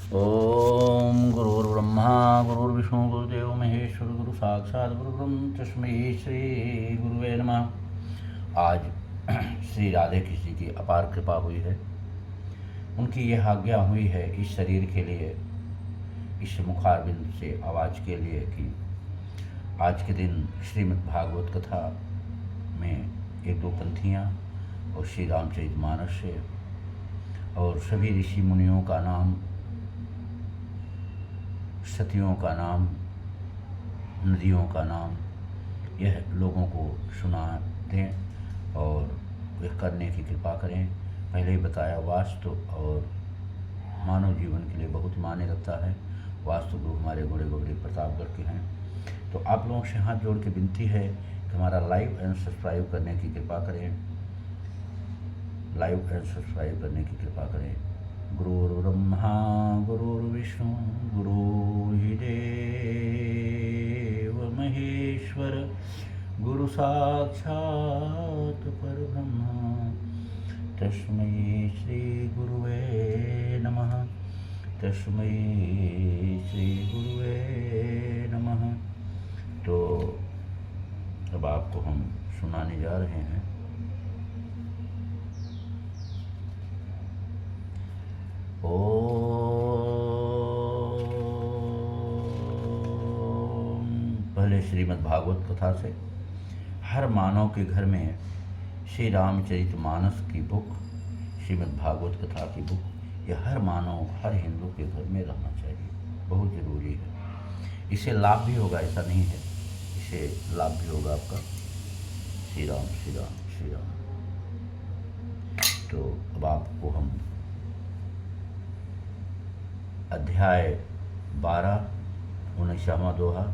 ओम गुरुर्ब्रह्मा गुरुर्विष्णु गुरुदेव महेश्वर गुरु साक्षात गुरुब्रह्म तस्मै श्री गुरुवे नमः। आज श्री राधे कृष्ण की अपार कृपा हुई है। उनकी यह आज्ञा हुई है इस शरीर के लिए, इस मुखारबिंद से आवाज़ के लिए कि आज के दिन श्रीमद् भागवत कथा में एक दो पंक्तियाँ और श्री रामचरितमानस से और सभी ऋषि मुनियों का नाम, सतियों का नाम, नदियों का नाम, यह लोगों को सुना दें और यह करने की कृपा करें। पहले ही बताया वास्तु और मानव जीवन के लिए बहुत मायने रखता है। वास्तु गुरु हमारे बड़े बड़े प्रतापगढ़ के हैं। तो आप लोगों से हाथ जोड़ के विनती है कि हमारा लाइव एंड सब्सक्राइब करने की कृपा करें, लाइव एंड सब्सक्राइब करने की कृपा करें। गुरुर्ब्रह्मा गुरुर्विष्णु गुरुर्देव महेश्वर गुरु साक्षात् परब्रह्म तस्मै श्री गुरुवे नमः। तस्मै श्री गुरुवे नमः। तो अब आपको हम सुनाने जा रहे हैं पहले श्रीमद् भागवत कथा से। हर मानव के घर में श्री रामचरितमानस की बुक, श्रीमद् भागवत कथा की बुक, यह हर मानव, हर हिंदू के घर में रहना चाहिए, बहुत ज़रूरी है। इससे लाभ भी होगा, ऐसा नहीं है, इससे लाभ भी होगा आपका। श्री राम श्री राम श्री राम। तो अब आपको हम अध्याय 12 19वां दोहा।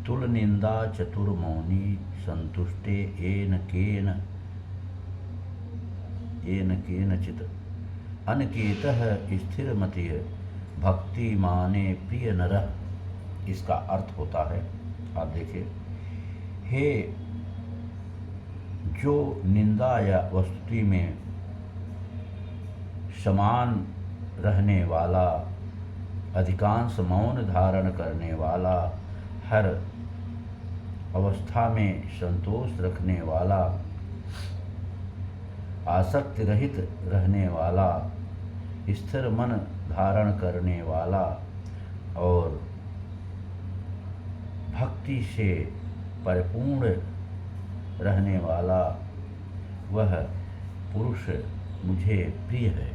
तुल निंदा चतुर मौनी संतुष्टे येन केनचित् अनकेतः स्थिर मतिः भक्ति माने प्रिय नरः। इसका अर्थ होता है, आप देखिए, हे जो निंदा या वस्तुति में समान रहने वाला, अधिकांश मौन धारण करने वाला, हर अवस्था में संतोष रखने वाला, आसक्ति रहित रहने वाला, स्थिर मन धारण करने वाला और भक्ति से परिपूर्ण रहने वाला, वह पुरुष मुझे प्रिय है।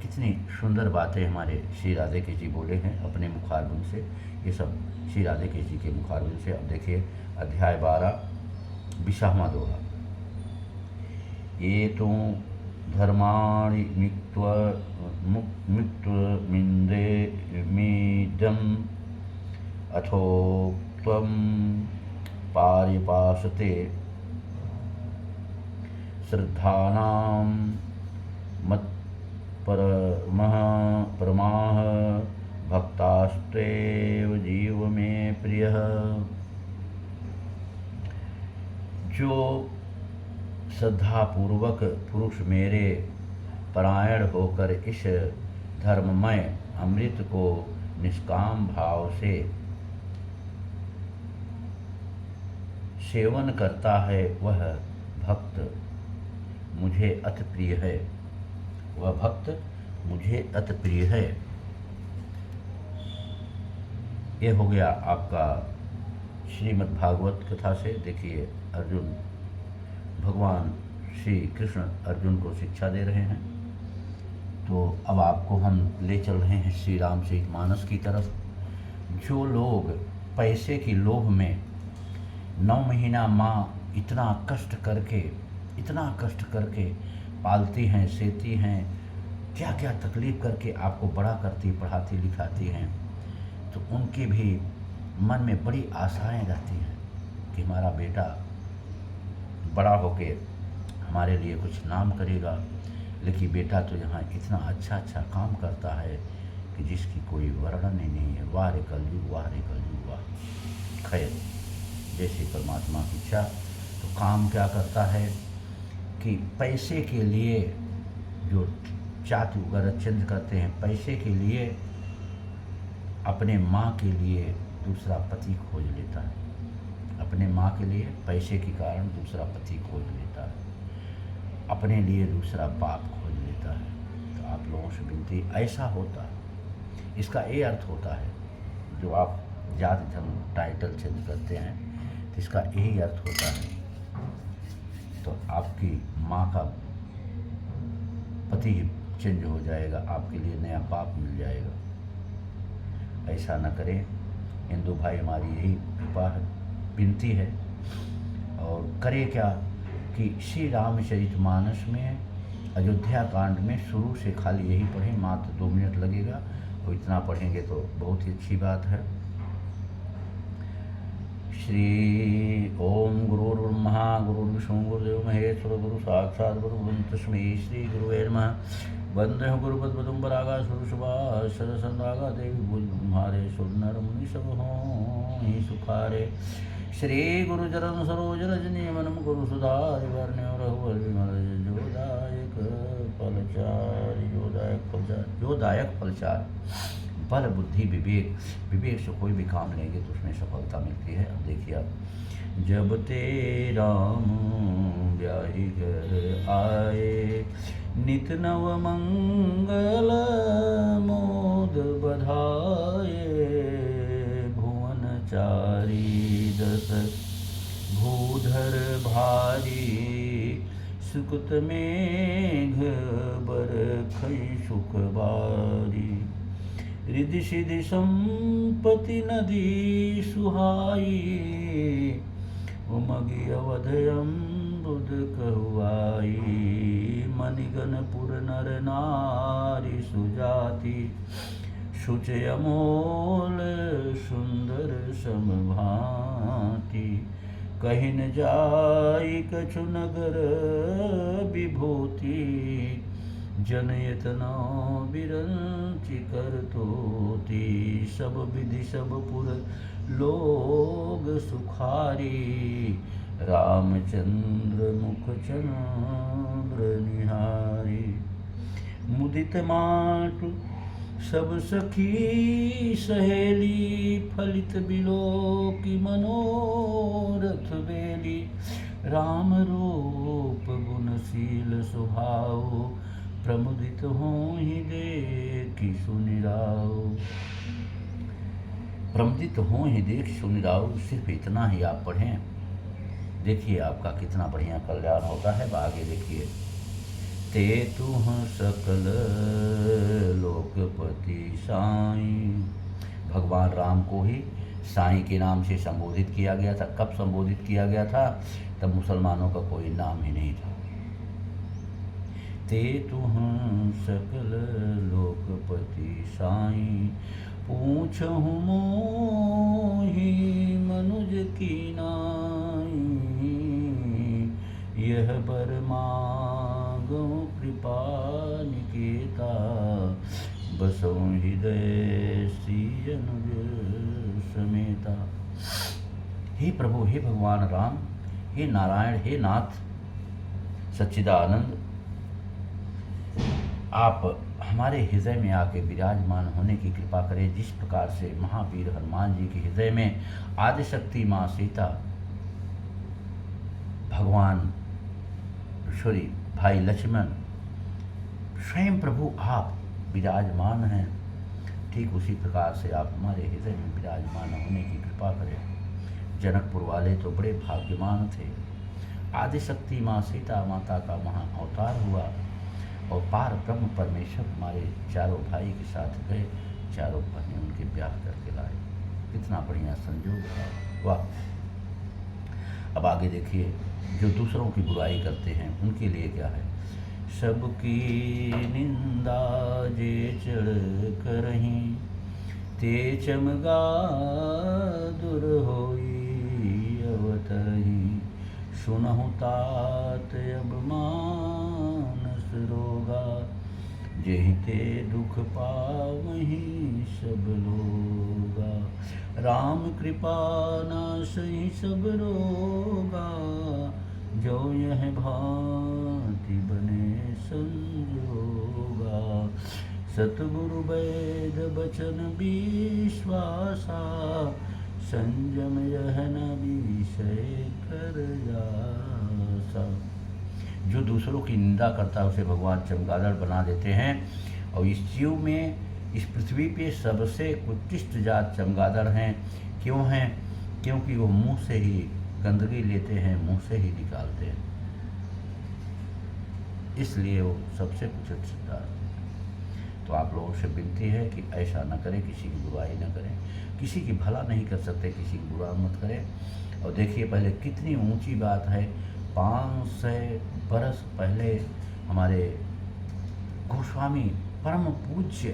कितनी सुंदर बातें हमारे श्री राधे के जी बोले हैं अपने मुखारबिंद से। ये सब श्री राधे के जी के मुखारबिंद से। अब देखिए अध्याय 12 20वां दोहा। ये तो धर्माणि मिन्दे अथो त्वं पारिपासते श्रद्धानां मत् परमाः भक्तास्तेव जीव में प्रियः। जो श्रद्धापूर्वक पुरुष मेरे परायण होकर इस धर्ममय अमृत को निष्काम भाव से सेवन करता है, वह भक्त मुझे अति प्रिय है। वह भक्त मुझे अति प्रिय है। ये हो गया आपका श्रीमद् भागवत कथा से। देखिए अर्जुन, भगवान श्री कृष्ण अर्जुन को शिक्षा दे रहे हैं। तो अब आपको हम ले चल रहे हैं श्री रामचरितमानस की तरफ। जो लोग पैसे की लोभ में 9 महीना माँ इतना कष्ट करके पालती हैं, सेती हैं, क्या क्या तकलीफ़ करके आपको बड़ा करती, पढ़ाती लिखाती हैं, तो उनके भी मन में बड़ी आशाएं रहती हैं कि हमारा बेटा बड़ा होके हमारे लिए कुछ नाम करेगा। लेकिन बेटा तो यहाँ इतना अच्छा काम करता है कि जिसकी कोई वर्णन ही नहीं है। वाह रे कलयुग, वाह रे कलयुग, वाह। खैर, जैसे परमात्मा की इच्छा। तो काम क्या करता है कि पैसे के लिए जो जाति वगैरह चेंज करते हैं, पैसे के लिए अपने माँ के लिए दूसरा पति खोज लेता है, अपने माँ के लिए पैसे के कारण दूसरा पति खोज लेता है, अपने लिए दूसरा बाप खोज लेता है। तो आप लोगों से विनती, ऐसा होता है, इसका ये अर्थ होता है, जो आप जाति धर्म टाइटल चेंज करते हैं तो इसका यही अर्थ होता है। तो आपकी माँ का पति चेंज हो जाएगा, आपके लिए नया बाप मिल जाएगा। ऐसा न करें। हिंदू भाई, हमारी यही कृपा है, विनती है। और करे क्या कि श्री रामचरितमानस में अयोध्या कांड में शुरू से खाली यही पढ़ें, मात्र 2 मिनट लगेगा, और इतना पढ़ेंगे तो बहुत ही अच्छी बात है। श्री ओम गुरुर्ब्रह्मा गुरुर्विष्णु गुरुदेव महेश्वर गुरु साक्षात् परब्रह्म तस्मै श्री गुरुवे नमः। वंदे गुरुपद्मपरागा सुरसुभाषद संरागा देवी बुद्धारे सुरनर मुनि सब हों सुखारे। श्री गुरुचरण सरोज रजनी मनम गुरु सुधारि वर्ण्य रघुवर विमल जोदायक फलचार जोदायक फलचार। बल बुद्धि विवेक, विवेक से कोई भी काम लेंगे तो उसमें सफलता मिलती है। अब देखिए आप, जब ते राम ब्याही घर आए, नित नव मंगल मोद बधाए, भुवन चारी दस भूधर भारी, सुकृत मेघ बरखै सुख बारी, रिद्धि सिद्धि संपत्ति नदी सुहाई, उमगी अवधयम बुध कहुआई, मणिगणपुर नर नारी सुजाति, शुच अमोल सुंदर समभांति, कहीं न जाई कछु नगर विभूति, जनयतना बिरंचि करतोति, सब विधि सब पुर लोग सुखारी, रामचंद्र मुख चंद्र निहारी, मुदित माटु सब सखी सहेली, फलित बिलो की मनोरथ बेली, राम रूप गुणशील स्वभाव, प्रमुदित हों ही देखि सुनिराव। प्रमुदित हों ही देख सुनिराव, सिर्फ इतना ही आप पढ़ें, देखिए आपका कितना बढ़िया कल्याण होता है। आगे देखिए, ते तुह सकल लोकपति साईं। भगवान राम को ही साईं के नाम से संबोधित किया गया था। कब संबोधित किया गया था? तब मुसलमानों का कोई नाम ही नहीं था। ते तुह सकल लोकपति साईं, पूछहु मोहि मनुज की नाई, यह बर मांगो कृपा निकेता, बसो हृदय श्री अनुज समेता। हे प्रभु, हे भगवान राम, हे नारायण, हे नाथ सच्चिदानंद, आप हमारे हृदय में आके विराजमान होने की कृपा करें। जिस प्रकार से महावीर हनुमान जी के हृदय में आदिशक्ति माँ सीता, भगवान श्री भाई लक्ष्मण, स्वयं प्रभु आप विराजमान हैं, ठीक उसी प्रकार से आप हमारे हृदय में विराजमान होने की कृपा करें। जनकपुर वाले तो बड़े भाग्यवान थे। आदिशक्ति माँ सीता माता का महा अवतार हुआ और पार ब्रह्म परमेश्वर हमारे चारों भाई के साथ गए, चारों बहनें उनके ब्याह करके लाए। कितना बढ़िया संयोग था, वाह। अब आगे देखिए, जो दूसरों की बुराई करते हैं उनके लिए क्या है। सबकी निंदा जे चढ़ करहीं, ते चमगा दुर होई अवतही, सुनहु तात अब मानस रोगा, जेहि ते दुख पावहीं सब लोगा, राम कृपा नासहि सब रोगा, जो यह भान सतगुरु वैद बचन विश्वासा, संयम यह न विषय कर जासा। जो दूसरों की निंदा करता है उसे भगवान चमगादड़ बना देते हैं। और इस जीव में, इस पृथ्वी पे सबसे उत्कृष्ट जात चमगादड़ हैं। क्यों हैं? क्योंकि वो मुंह से ही गंदगी लेते हैं, मुंह से ही निकालते हैं, इसलिए वो सबसे उत्कृष्ट जात। तो आप लोगों से विनती है कि ऐसा न करें, किसी की बुराई न करें, किसी की भला नहीं कर सकते, किसी की बुरा मत करें। और देखिए पहले कितनी ऊंची बात है, 500 बरस पहले हमारे गोस्वामी, परम पूज्य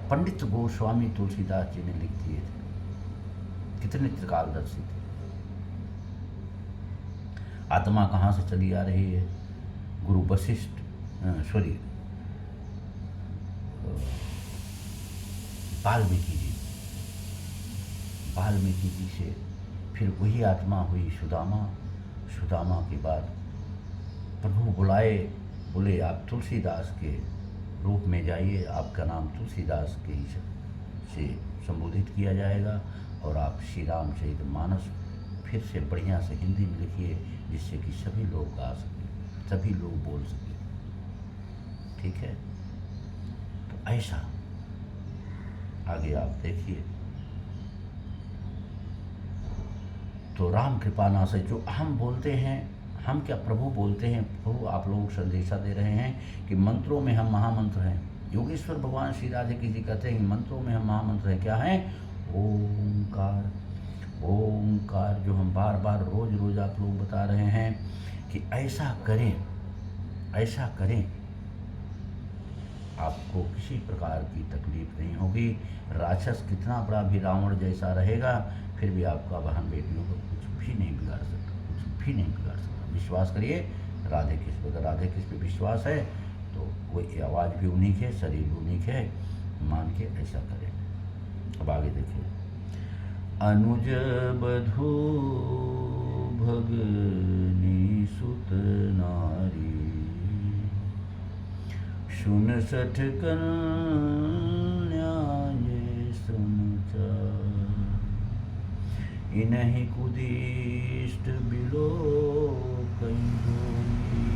पंडित गोस्वामी तुलसीदास जी ने लिख दिए थे। कितने त्रिकालदर्शी थे। आत्मा कहाँ से चली आ रही है? गुरु वशिष्ठ, सॉरी, वाल्मीकि जी से फिर वही आत्मा हुई सुदामा। सुदामा के बाद प्रभु बुलाए, बोले आप तुलसीदास के रूप में जाइए, आपका नाम तुलसीदास के ही से संबोधित किया जाएगा और आप श्री रामचरित मानस फिर से बढ़िया से हिंदी में लिखिए, जिससे कि सभी लोग गा सकें, सभी लोग बोल सकें। ठीक है? तो ऐसा आगे आप देखिए। तो राम कृपाना से जो हम बोलते हैं, हम क्या प्रभु बोलते हैं, प्रभु आप लोगों को संदेशा दे रहे हैं कि मंत्रों में हम महामंत्र हैं। योगेश्वर भगवान श्री राधे की जी कहते हैं कि मंत्रों में हम महामंत्र हैं। क्या हैं? ओंकार। ओंकार जो हम बार बार रोज रोज आप लोग बता रहे हैं कि ऐसा करें, ऐसा करें, आपको किसी प्रकार की तकलीफ नहीं होगी। राक्षस कितना बड़ा भी रावण जैसा रहेगा, फिर भी आपका बहन बेटियों को कुछ भी नहीं बिगाड़ सकता, कुछ भी नहीं बिगाड़ सकता। विश्वास करिए राधे कृष्ण, अगर राधे कृष्ण पे विश्वास है तो वो आवाज़ भी उन्हीं के, शरीर भी उन्हीं के, मान के ऐसा करें। अब आगे देखिए। अनुज बधू भगनी सुत नारी, सुन सठ कन्या ये समाचार, इन्हीं कुदिष्ट बिलो कहीं गोरी,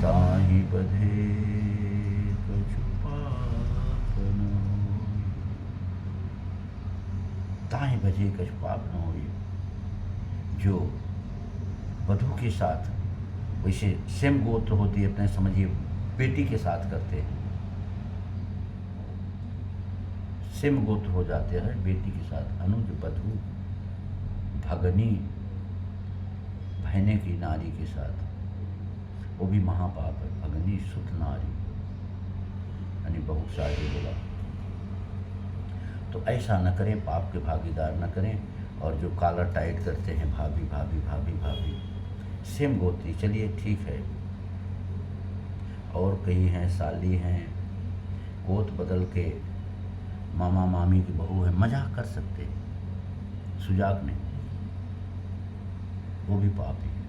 ताहि बधे कछु पाप न होई। ताहि बधे कछु पाप न होई। जो वधू के साथ, वैसे सेम गोत्र होती है, अपने समझिए बेटी के साथ करते हैं, सेम गोत्र हो जाते हैं बेटी के साथ। अनुज बधू भगनी, बहने की नारी के साथ, वो भी महापाप है। भगनी सुत नारी यानी बहुत शादी बोला। तो ऐसा न करें, पाप के भागीदार न करें। और जो कॉलर टाइट करते हैं भाभी भाभी भाभी भाभी, सेम गोत्री, चलिए ठीक है। और कई हैं साली हैं, गोत बदल के मामा मामी की बहू है, मजाक कर सकते हैं, सुजाक नहीं, वो भी पापी है।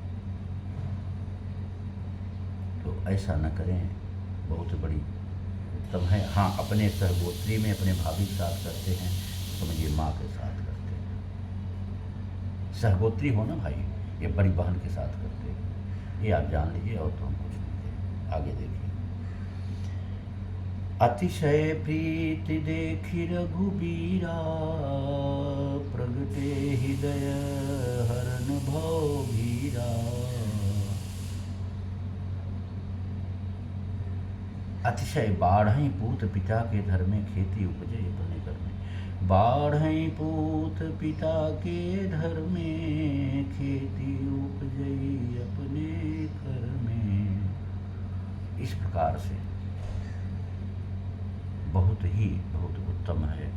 तो ऐसा न करें, बहुत बड़ी उत्तम है। हाँ, अपने सहगोत्री में अपने भाभी के साथ करते हैं, समझिए माँ के साथ करते हैं। सहगोत्री हो ना भाई, ये बड़ी बहन के साथ करते हैं, ये आप जान लीजिए। और तो हम कुछ नहीं। आगे देखिए। अतिशय प्रीति देखि रघुबीरा, प्रगटे हृदय हरन भव भीरा। अतिशय बाढ़ई पूत पिता के घर में, खेती उपजे अपने घर में। बाढ़ई पूत पिता के घर में, खेती उपजे अपने घर में। इस प्रकार से बहुत उत्तम है।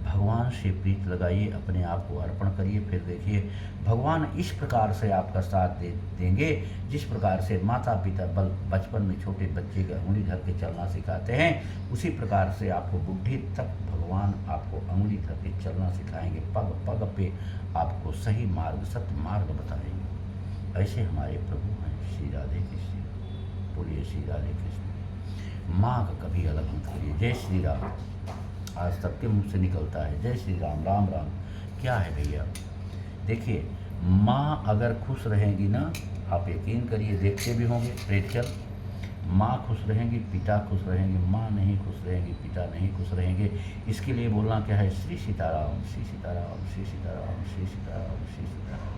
भगवान से प्रीत लगाइए, अपने आप को अर्पण करिए, फिर देखिए भगवान इस प्रकार से आपका साथ देंगे जिस प्रकार से माता पिता बचपन में छोटे बच्चे का उंगली धर के चलना सिखाते हैं, उसी प्रकार से आपको बुद्धि तक भगवान आपको उंगली धर के चलना सिखाएंगे। पग पग पे आपको सही मार्ग, सत्य मार्ग बताएंगे। ऐसे हमारे प्रभु हैं श्री राधे कृष्ण। बोलिए श्री राधे कृष्ण। माँ का कभी अलग मत करिए। जय श्री राम आज सबके मुंह से निकलता है, जय श्री राम, राम राम। क्या है भैया, देखिए माँ अगर खुश रहेंगी ना, आप यकीन करिए, देखते भी होंगे प्रेक्षक, माँ खुश रहेंगी पिता खुश रहेंगे, माँ नहीं खुश रहेंगी पिता नहीं खुश रहेंगे। इसके लिए बोलना क्या है, श्री सीताराम, श्री सीताराम, श्री सीताराम, श्री सीताराम, श्री सीताराम।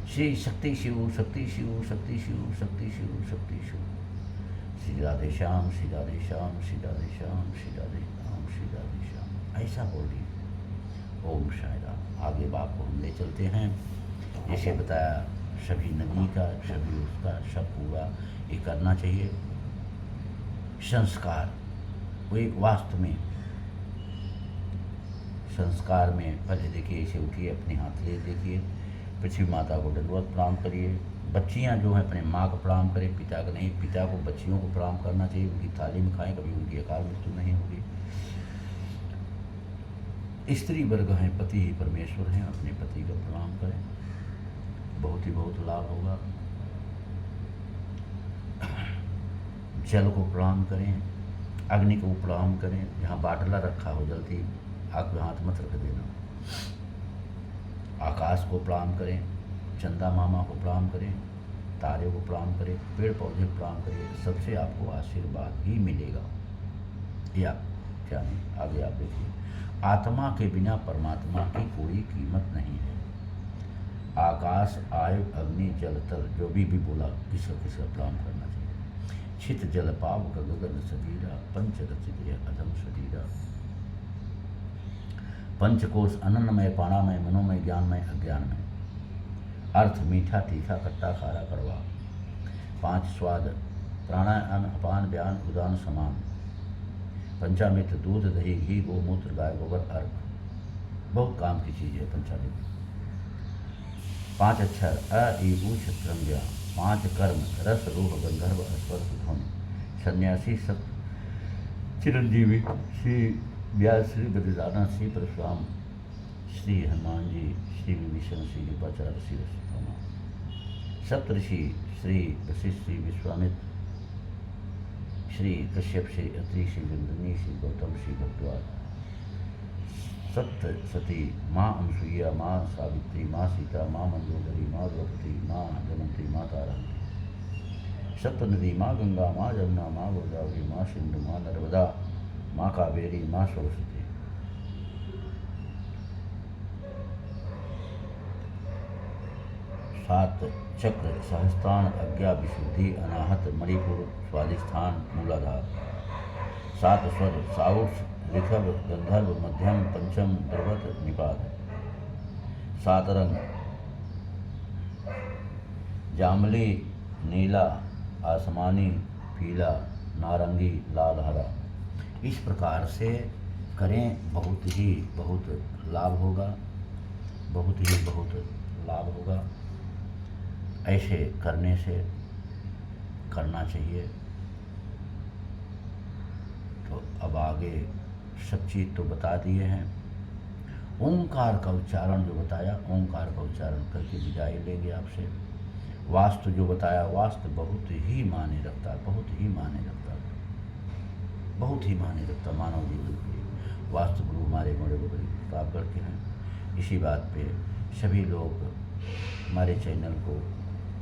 श्री शक्ति शिव, शक्ति शिव, शक्ति शिव, शक्ति शिव, शक्ति शिव। श्री राधे श्याम, श्री राधे श्याम, श्री राधे श्याम, श्री राधे श्याम, श्री राधे श्याम, ऐसा बोलिए। ओम साई राम। आगे बाप को हम ले चलते हैं। जैसे बताया, सभी नदी का, सभी उसका, सब पूरा ये करना चाहिए। संस्कार, वो एक वास्तव में संस्कार में पहले देखिए, इसे उठिए, अपने हाथ ले देखिए, पृथ्वी माता को दंडवत प्रणाम करिए। बच्चियां जो हैं अपने माँ को प्रणाम करें, पिता को नहीं, पिता को बच्चियों को प्रणाम करना चाहिए, उनकी थाली में खाएं, कभी उनकी अकाल मृत्यु नहीं होगी। स्त्री वर्ग हैं, पति ही परमेश्वर हैं, अपने पति को प्रणाम करें, बहुत ही बहुत लाभ होगा। जल को प्रणाम करें, अग्नि को प्रणाम करें, जहाँ बाटला रखा हो जल्दी आग में हाथ मत रख देना। आकाश को प्रणाम करें, चंदा मामा को प्रणाम करें, तारे को प्रणाम करें, पेड़ पौधे को प्रणाम करें, सबसे आपको आशीर्वाद ही मिलेगा। या क्या नहीं, आगे आप देखिए। आत्मा के बिना परमात्मा की कोई कीमत नहीं है। आकाश, आयु, अग्नि, जल, तल, जो भी बोला, किसका किसका प्रणाम करना चाहिए। छित जल पाव का गगन सजीरा, पंच रचित अधम शरीरा। पंचकोश अन्नमय, प्राणामय, मनोमय, ज्ञानमय, अज्ञानमय। अर्थ मीठा, तीखा, खट्टा, खारा, कड़वा। 5 स्वाद, प्राणायाम, अपान, व्यान, उदान, समान। पंचामृत, दूध, दही, घी, गोमूत्र, गाय गोबर, अर्घ, बहुत काम की चीज़ है पंचामृत। 5 अक्षर, अ, इ, उ, ष, ज्ञ। 5 कर्म, रस, रूप, गंधर्व, स्पर्श, ध्वनि। सन्यासी, सत्य, चिरंजीवी, श्री व्यास, श्री बद्रीनाथ, श्री परशुराम, श्री हनुमान जी, श्री विभीषण, श्री कृपाचार्य, श्री वशिष्ठमा। सप्तऋषि, श्री वशिष्ठ, श्री विश्वामित्र, श्री कश्यप, श्री अत्रि, श्री जमदग्नि, श्री गौतम, श्री भरद्वाज। सप्त सती, माँ अनसुईया, माँ सावित्री, माँ सीता, माँ मंदोदरी, माँ द्रौपदी, माँ दमयंती, माँ तारावती। सप्त नदी, माँ गंगा, माँ जमुना, माँ गोदावरी, माँ सिंधु, माँ नर्मदा, माँ कावेरी, माँ सरस्वती। 7 चक्र, सहस्त्राण, अज्ञा, विशुद्धि, अनाहत, मणिपुर, स्वाधिष्ठान, मूलाधार। 7 स्वर, साउठ, ऋषभ, गंधर्व, मध्यम, पंचम, द्रवत, निपात। 7 रंग, जामली, नीला, आसमानी, पीला, नारंगी, लाल, हरा। इस प्रकार से करें, बहुत लाभ होगा, बहुत ही बहुत लाभ होगा। ऐसे करने से करना चाहिए। तो अब आगे सब चीज़ तो बता दिए हैं। ओंकार का उच्चारण जो बताया, ओंकार का उच्चारण करके विदाई लेंगे आपसे। वास्तु जो बताया, वास्तु बहुत ही मायने रखता है, बहुत ही मायने रखता है, बहुत ही मायने रखता मानव जीवन के लिए। वास्तु गुरु हमारे बड़े बड़े प्रतापगढ़ के हैं। इसी बात पे सभी लोग हमारे चैनल को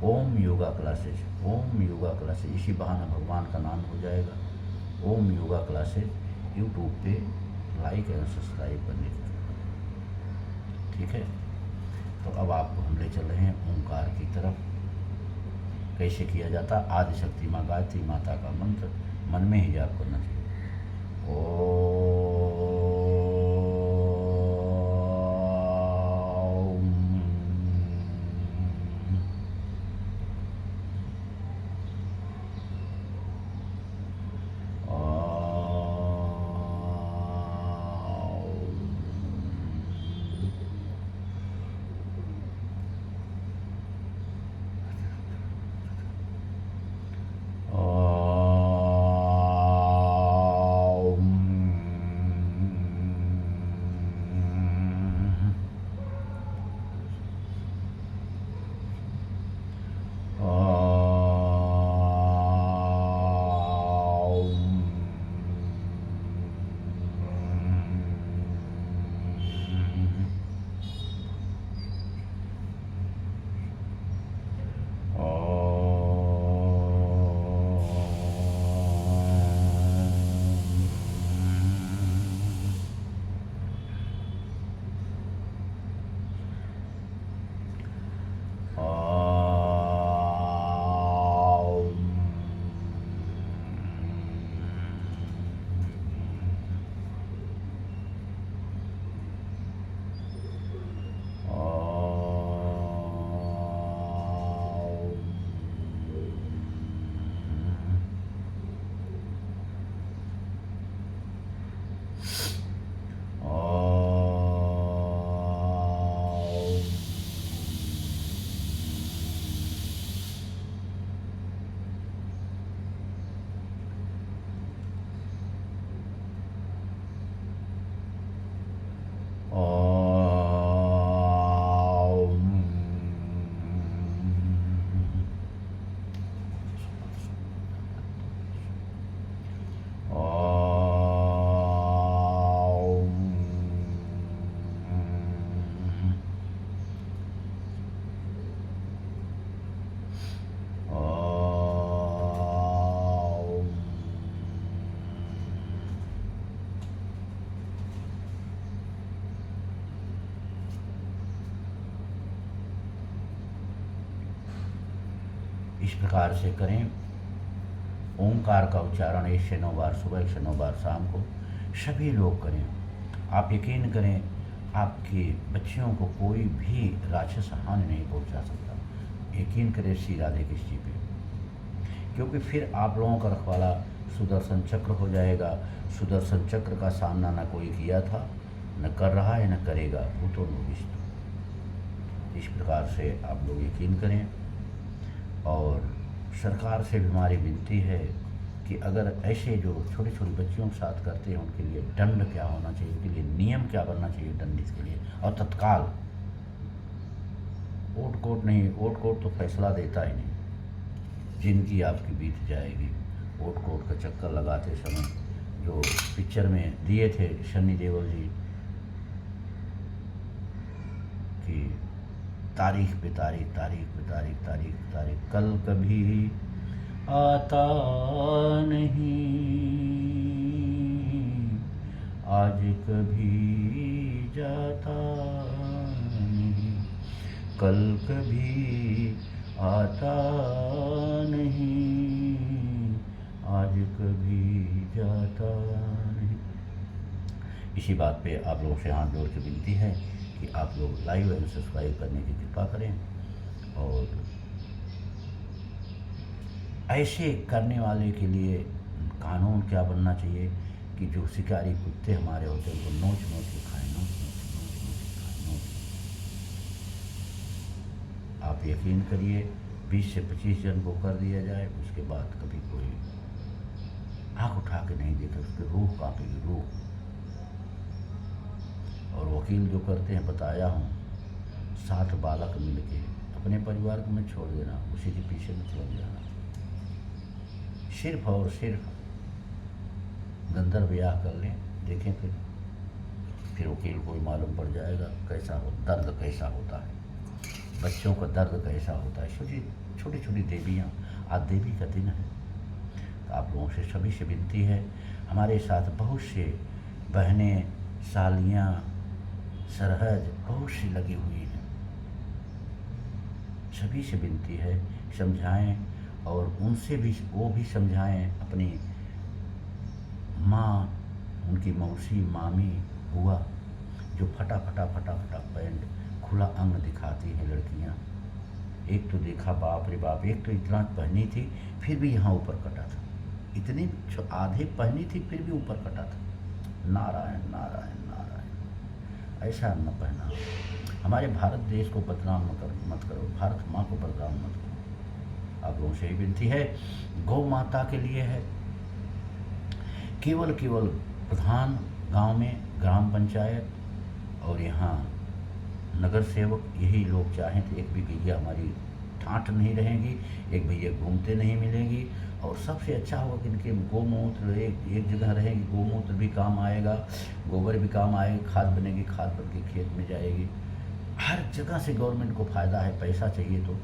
ओम योगा क्लासेज, ओम योगा क्लासेज, इसी बहाना भगवान का नाम हो जाएगा। ओम योगा क्लासेज यूट्यूब पे लाइक एंड सब्सक्राइब करने की, ठीक है। तो अब आपको हम ले चल रहे हैं ओंकार की तरफ। कैसे किया जाता? आदिशक्ति माँ गायत्री माता का मंत्र मन में ही जाप करना चाहिए। ओम इस प्रकार से करें। ओंकार का उच्चारण 1 से 9 बार सुबह, 1 से 9 बार शाम को सभी लोग करें। आप यकीन करें, आपके बच्चियों को कोई भी राक्षस हानि नहीं पहुंचा सकता। यकीन करें श्री राधे कृष्ण पे, क्योंकि फिर आप लोगों का रखवाला सुदर्शन चक्र हो जाएगा। सुदर्शन चक्र का सामना न कोई किया था, न कर रहा है, न करेगा, वो तो निश्चित। इस प्रकार से आप लोग यकीन करें। और सरकार से भी हमारी विनती है कि अगर ऐसे जो छोटी छोटी बच्चियों के साथ करते हैं, उनके लिए दंड क्या होना चाहिए, उनके लिए नियम क्या बनना चाहिए दंडित के लिए, और तत्काल। ओट कोट नहीं, ओट कोट तो फैसला देता ही नहीं, जिनकी आपकी बीत जाएगी। ओट कोट का चक्कर लगाते समय जो पिक्चर में दिए थे सन्नी देओल जी कि तारीख पे तारीख, तारीख पे तारीख, तारीख पे तारीख, कल कभी आता नहीं, आज कभी जाता नहीं, कल कभी आता नहीं, आज कभी जाता नहीं। इसी बात पे आप लोगों से हाथ जोड़ के विनती है कि आप लोग लाइव एंड सब्सक्राइब करने की कृपा करें। और ऐसे करने वाले के लिए कानून क्या बनना चाहिए कि जो शिकारी कुत्ते हमारे होते हैं उनको नोच नोच के खाएं, नोच नोच नोच नोच के खाएं, नोच। आप यकीन करिए 20 से 25 जन को कर दिया जाए, उसके बाद कभी कोई आँख उठा के नहीं देता, उसकी रूह कांपेगी, रूह। और वकील जो करते हैं, बताया हूँ, 7 बालक मिल के अपने परिवार को मैं छोड़ देना, उसी के पीछे में लग जाना, सिर्फ और सिर्फ गंधर्व ब्याह कर लें। देखें फिर वकील को ही मालूम पड़ जाएगा कैसा हो, दर्द कैसा होता है, बच्चों का दर्द कैसा होता है। छोटी छोटी देवियाँ, आज देवी का दिन है। तो आप लोगों से सभी से विनती है, हमारे साथ बहुत से बहनें, सालियाँ, सरहज बहुत सी लगी हुई हैं। सभी से विनती है समझाएं, और उनसे भी वो भी समझाएं अपनी माँ, उनकी मौसी, मामी, बुआ, जो फटा फटा पैंट, खुला अंग दिखाती हैं लड़कियाँ। एक तो देखा, बाप रे बाप, एक तो इतना पहनी थी फिर भी यहाँ ऊपर कटा था, इतनी आधे पहनी थी फिर भी ऊपर कटा था। नारायण नारायण नारायण, ऐसा न पहना। हमारे भारत देश को बदनाम मत करो, भारत माँ को बदनाम मत करो। आप लोगों से ही विनती है, गौ माता के लिए है। केवल प्रधान गांव में, ग्राम पंचायत और यहाँ नगर सेवक यही लोग चाहें तो एक भी गैया हमारी ठाठ नहीं रहेगी, एक भैया घूमते नहीं मिलेंगी। और सबसे अच्छा होगा कि इनके गोमूत्र एक जगह रहेगी, गोमूत्र भी काम आएगा, गोबर भी काम आएगा, खाद बनेगी, खाद बन के खेत में जाएगी। हर जगह से गवर्नमेंट को फ़ायदा है, पैसा चाहिए तो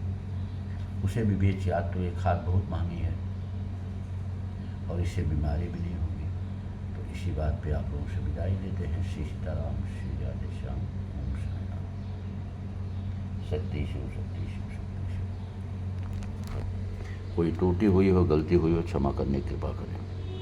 उसे भी बेच, आज तो ये खाद बहुत महंगी है और इससे बीमारी भी नहीं होगी। तो इसी बात पे आप लोगों से विदाई लेते हैं। श्री सीताराम, श्री राधे श्याम, ओम साई राम। शक्ति शिव, शक्ति शिव, शक्ति शिव। कोई टूटी हुई हो, गलती हुई हो, क्षमा करने की कृपा करें।